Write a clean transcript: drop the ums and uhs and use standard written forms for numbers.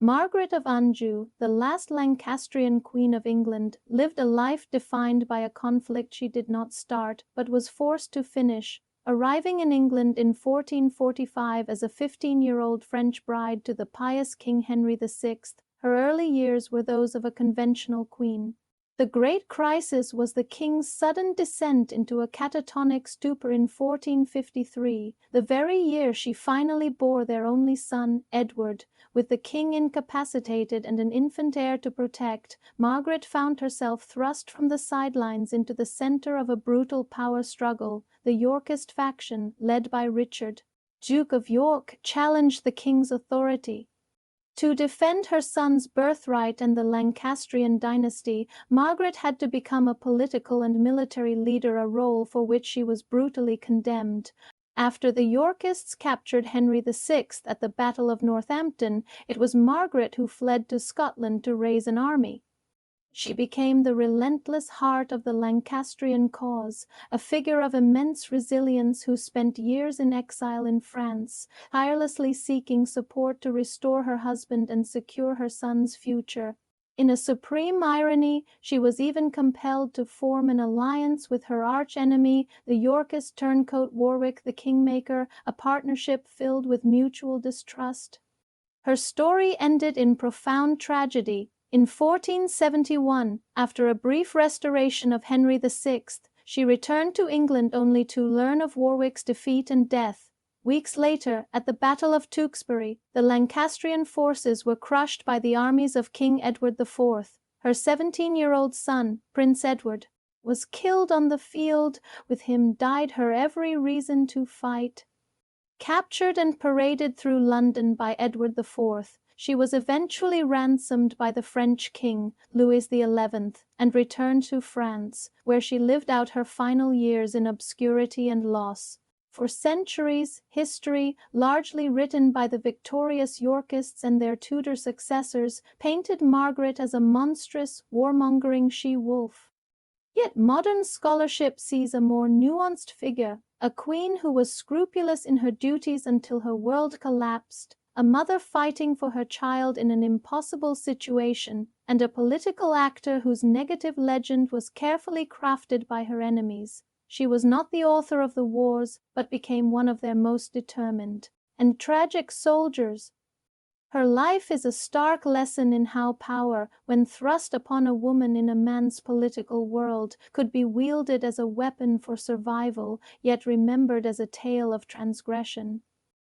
Margaret of Anjou, the last Lancastrian Queen of England, lived a life defined by a conflict she did not start, but was forced to finish. Arriving in England in 1445 as a 15-year-old French bride to the pious King Henry VI, her early years were those of a conventional queen. The great crisis was the king's sudden descent into a catatonic stupor in 1453, the very year she finally bore their only son, Edward. With the king incapacitated and an infant heir to protect, Margaret found herself thrust from the sidelines into the center of a brutal power struggle. The Yorkist faction, led by Richard, Duke of York, challenged the king's authority. To defend her son's birthright and the Lancastrian dynasty, Margaret had to become a political and military leader, a role for which she was brutally condemned. After the Yorkists captured Henry VI at the Battle of Northampton, it was Margaret who fled to Scotland to raise an army. She became the relentless heart of the Lancastrian cause, a figure of immense resilience who spent years in exile in France, tirelessly seeking support to restore her husband and secure her son's future. In a supreme irony, she was even compelled to form an alliance with her arch-enemy, the Yorkist turncoat Warwick the Kingmaker, a partnership filled with mutual distrust. Her story ended in profound tragedy. In 1471, after a brief restoration of Henry VI, she returned to England only to learn of Warwick's defeat and death. Weeks later, at the Battle of Tewkesbury, the Lancastrian forces were crushed by the armies of King Edward IV. Her 17-year-old son, Prince Edward, was killed on the field. With him died her every reason to fight. Captured and paraded through London by Edward IV, she was eventually ransomed by the French king, Louis XI, and returned to France, where she lived out her final years in obscurity and loss. For centuries, history, largely written by the victorious Yorkists and their Tudor successors, painted Margaret as a monstrous, warmongering she-wolf. Yet modern scholarship sees a more nuanced figure, a queen who was scrupulous in her duties until her world collapsed, a mother fighting for her child in an impossible situation, and a political actor whose negative legend was carefully crafted by her enemies. She was not the author of the wars, but became one of their most determined and tragic soldiers. Her life is a stark lesson in how power, when thrust upon a woman in a man's political world, could be wielded as a weapon for survival, yet remembered as a tale of transgression.